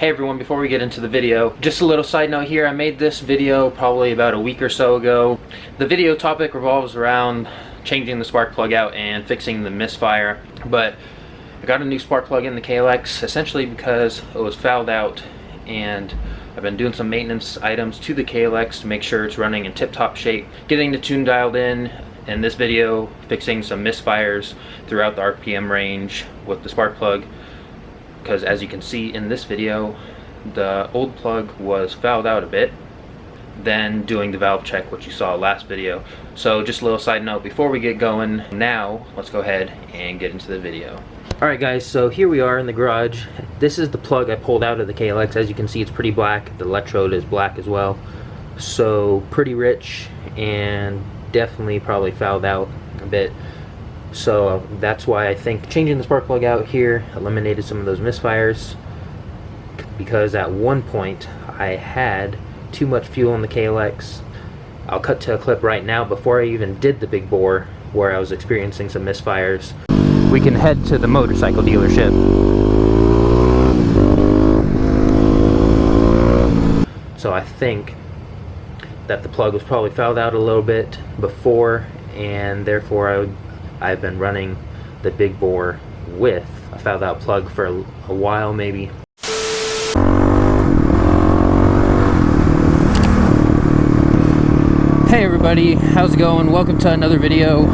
Hey everyone, before we get into the video, just a little side note here. I made this video probably about a week or so ago. The video topic revolves around changing the spark plug out and fixing the misfire, but I got a new spark plug in the KLX essentially because it was fouled out, and I've been doing some maintenance items to the KLX to make sure it's running in tip-top shape, getting the tune dialed in this video, fixing some misfires throughout the RPM range with the spark plug. Because as you can see in this video, the old plug was fouled out a bit, then doing the valve check, which you saw last video. So just a little side note before we get going. Now let's go ahead and get into the video. Alright guys, so here we are in the garage. This is the plug I pulled out of the KLX. As you can see, it's pretty black. The electrode is black as well, so pretty rich and definitely probably fouled out a bit. So that's why I think changing the spark plug out here eliminated some of those misfires, because at one point I had too much fuel in the KLX. I'll cut to a clip right now before I even did the big bore where I was experiencing some misfires. We can head to the motorcycle dealership. So I think that the plug was probably fouled out a little bit before, and therefore I've been running the big bore with a fouled out plug for a while maybe. Hey everybody, how's it going? Welcome to another video.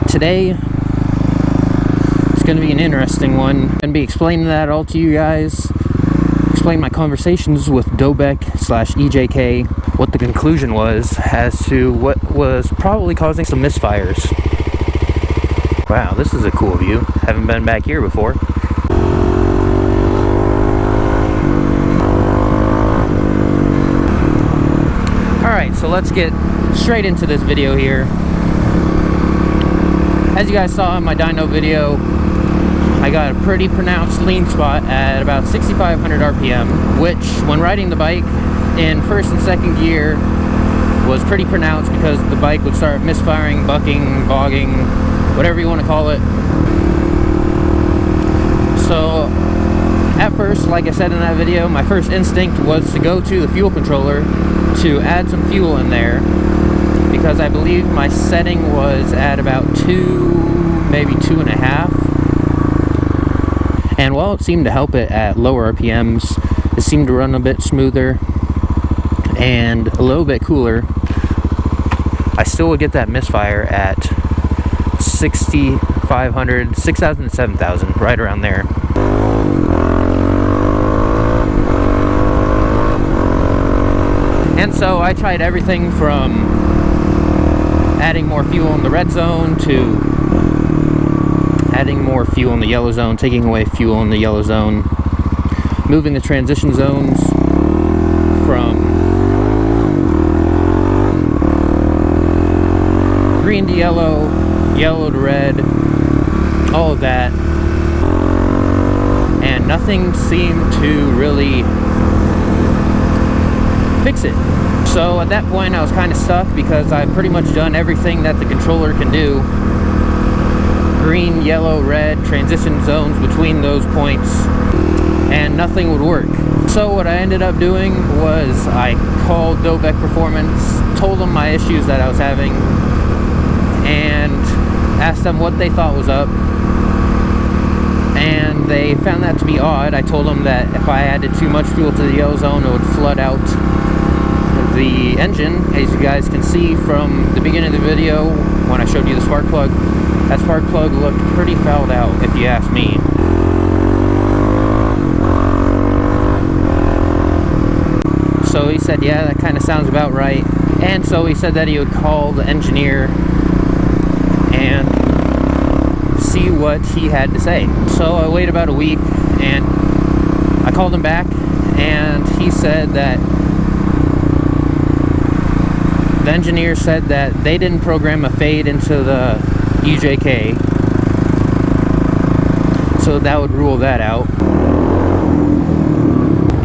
Today it's going to be an interesting one. I'm going to be explaining that all to you guys. Explain my conversations with Dobek/EJK, what the conclusion was as to what was probably causing some misfires. Wow, this is a cool view. Haven't been back here before. Alright, so let's get straight into this video here. As you guys saw in my dyno video, I got a pretty pronounced lean spot at about 6,500 RPM, which when riding the bike in first and second gear was pretty pronounced because the bike would start misfiring, bucking, bogging, whatever you want to call it. So at first, like I said in that video, my first instinct was to go to the fuel controller to add some fuel in there, because I believe my setting was at about 2, maybe 2.5. And while it seemed to help it at lower RPMs, it seemed to run a bit smoother and a little bit cooler. I still would get that misfire at 6,500, 6,000 to 7,000, right around there. And so I tried everything from adding more fuel in the red zone to adding more fuel in the yellow zone, taking away fuel in the yellow zone, moving the transition zones from green to yellow, yellow to red, all of that, and nothing seemed to really fix it. So at that point I was kind of stuck because I've pretty much done everything that the controller can do. Green, yellow, red, transition zones between those points, and nothing would work. So what I ended up doing was I called Dobek Performance, told them my issues that I was having, and asked them what they thought was up, and they found that to be odd. I told them that if I added too much fuel to the yellow zone, it would flood out the engine. As you guys can see from the beginning of the video when I showed you the spark plug, that spark plug looked pretty fouled out if you ask me. So he said, yeah, that kind of sounds about right. And so he said that he would call the engineer and see what he had to say. So I waited about a week and I called him back, and he said that the engineer said that they didn't program a fade into the EJK, so that would rule that out.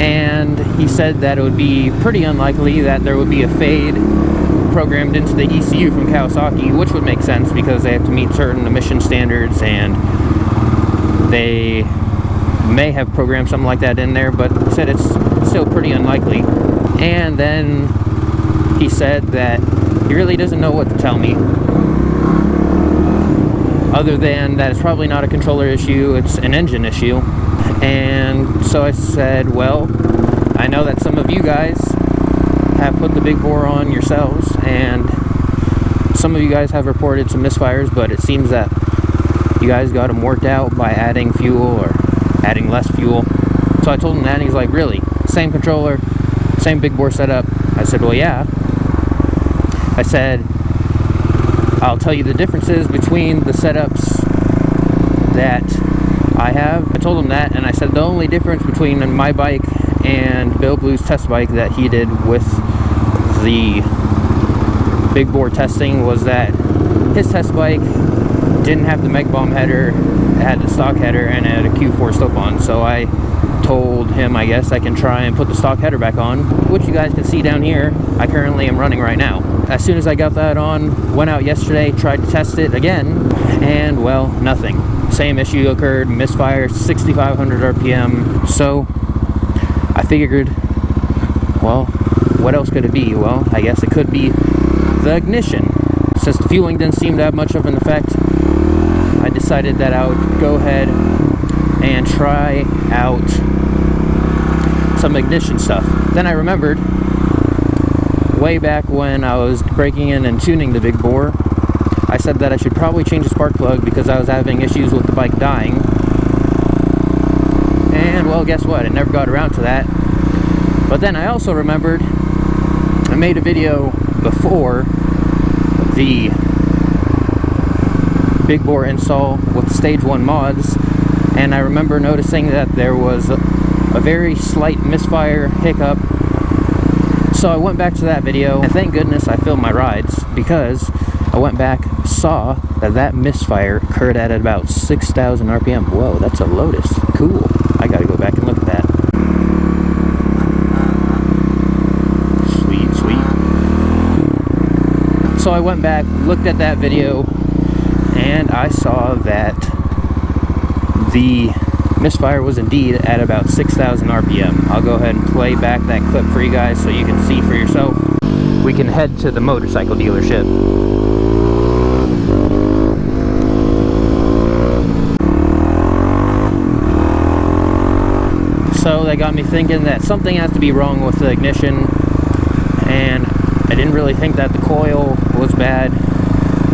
And he said that it would be pretty unlikely that there would be a fade programmed into the ECU from Kawasaki, which would make sense because they have to meet certain emission standards and they may have programmed something like that in there, but said it's still pretty unlikely. And then he said that he really doesn't know what to tell me, other than that it's probably not a controller issue, it's an engine issue. And so I said, well, I know that some of you guys have put the big bore on yourselves, and some of you guys have reported some misfires, but it seems that you guys got them worked out by adding fuel or adding less fuel. So I told him that, and he's like, really? Same controller, same big bore setup? I said, well, yeah. I said, I'll tell you the differences between the setups that I have. I told him that, and I said the only difference between my bike and Bill Blue's test bike that he did with the big bore testing was that his test bike didn't have the Megabomb header, it had the stock header, and it had a Q4 Slip On. So I told him, I guess I can try and put the stock header back on, which you guys can see down here I currently am running right now. As soon as I got that on, went out yesterday, tried to test it again, and well, nothing. Same issue occurred, misfire, 6,500 RPM. So I figured, well, what else could it be? Well, I guess it could be the ignition. Since the fueling didn't seem to have much of an effect, I decided that I would go ahead and try out some ignition stuff. Then I remembered, way back when I was breaking in and tuning the big bore, I said that I should probably change the spark plug because I was having issues with the bike dying. And well, guess what? I never got around to that. But then I also remembered I made a video before the big bore install with stage 1 mods, and I remember noticing that there was a very slight misfire hiccup. So I went back to that video, and thank goodness I filmed my rides, because I went back, saw that misfire occurred at about 6,000 RPM. Whoa, that's a Lotus. Cool. I gotta go back and look at that. Sweet, sweet. So I went back, looked at that video, and I saw that the misfire was indeed at about 6,000 RPM. I'll go ahead and play back that clip for you guys so you can see for yourself. We can head to the motorcycle dealership. So that got me thinking that something has to be wrong with the ignition, and I didn't really think that the coil was bad,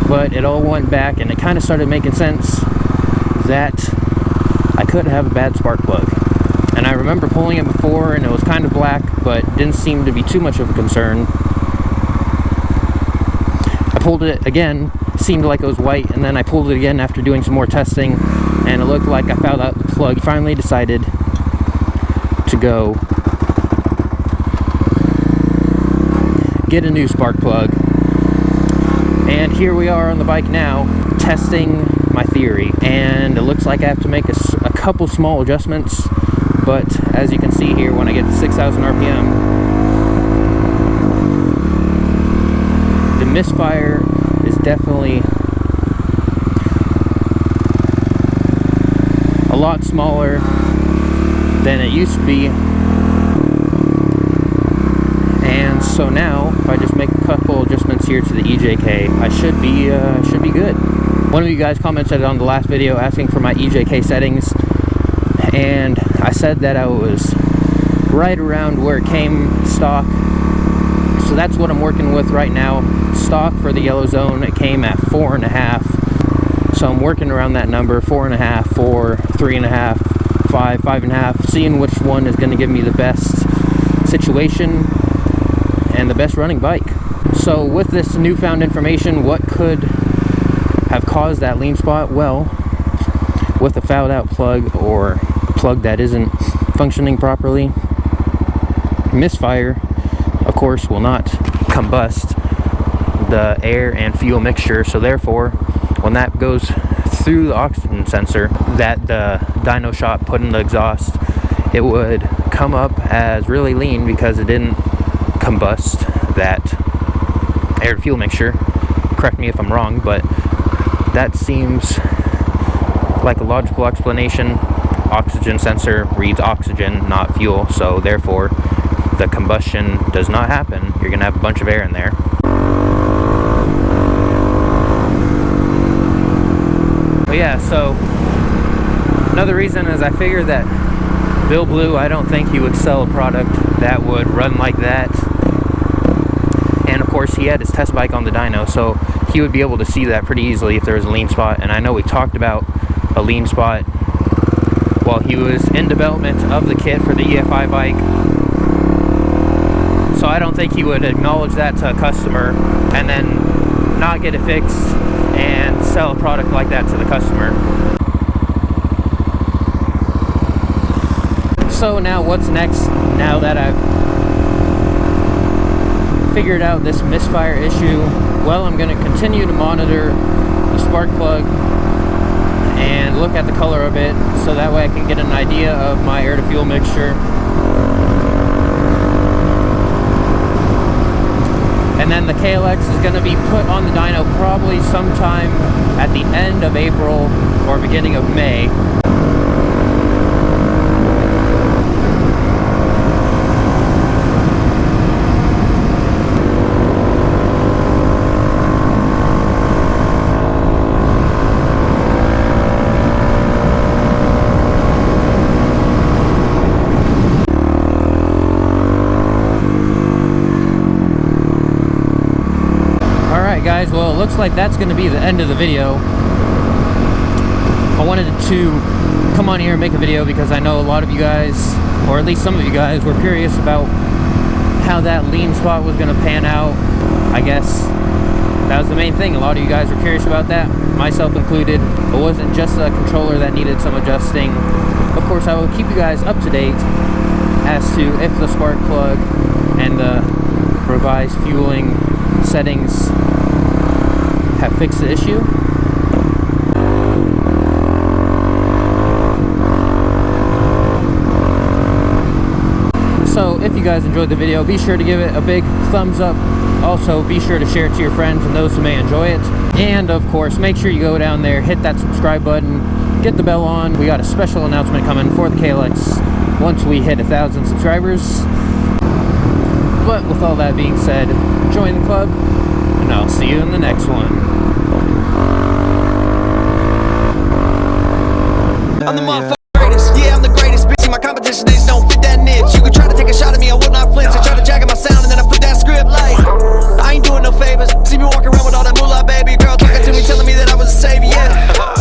but it all went back and it kind of started making sense that I could have a bad spark plug. And I remember pulling it before and it was kind of black, but didn't seem to be too much of a concern. I pulled it again, seemed like it was white, and then I pulled it again after doing some more testing, and it looked like I found out the plug. Finally decided to go get a new spark plug. And here we are on the bike now, testing my theory, and it looks like I have to make a couple small adjustments, but as you can see here, when I get to 6,000 RPM, the misfire is definitely a lot smaller than it used to be. And so now, if I just make a couple adjustments here to the EJK, I should be good. One of you guys commented on the last video asking for my EJK settings, and I said that I was right around where it came stock. So that's what I'm working with right now. Stock for the yellow zone, it came at 4.5. So I'm working around that number, 4.5, 4, 3.5, 5, 5.5, seeing which one is going to give me the best situation and the best running bike. So with this newfound information, what could have caused that lean spot? Well, with a fouled out plug or a plug that isn't functioning properly, misfire, of course, will not combust the air and fuel mixture. So therefore, when that goes through the oxygen sensor that the dyno shop put in the exhaust, it would come up as really lean because it didn't combust that air fuel mixture. Correct me if I'm wrong, but that seems like a logical explanation. oxygen sensor reads oxygen, not fuel, so therefore the combustion does not happen. You're gonna have a bunch of air in there. But yeah, so another reason is I figured that Bill Blue, I don't think he would sell a product that would run like that. And of course he had his test bike on the dyno, so he would be able to see that pretty easily if there was a lean spot. And I know we talked about a lean spot while he was in development of the kit for the EFI bike. So I don't think he would acknowledge that to a customer and then not get it fixed and sell a product like that to the customer. So now what's next, now that I've figured out this misfire issue? Well, I'm going to continue to monitor the spark plug and look at the color of it, so that way I can get an idea of my air to fuel mixture. And then the KLX is going to be put on the dyno probably sometime at the end of April or beginning of May. Guys, well, it looks like that's going to be the end of the video. I wanted to come on here and make a video because I know a lot of you guys, or at least some of you guys, were curious about how that lean spot was going to pan out. I guess that was the main thing. A lot of you guys were curious about that, myself included. It wasn't just a controller that needed some adjusting. Of course, I will keep you guys up to date as to if the spark plug and the revised fueling settings have fixed the issue. So if you guys enjoyed the video, be sure to give it a big thumbs up. Also, be sure to share it to your friends and those who may enjoy it. And of course, make sure you go down there, hit that subscribe button, get the bell on. We got a special announcement coming for the KLX once we hit 1,000 subscribers. But with all that being said, join the club, and I'll see you in the next one. I'm the motherfucking greatest, yeah, I'm the greatest. Bitch, my competition, they just don't fit that niche. You can try to take a shot at me, I will not flinch. I try to jack at my sound and then I flip that script like I ain't doing no favors. See me walk around with all that moolah, baby. Girl talking to me, telling me that I was a savior, yeah.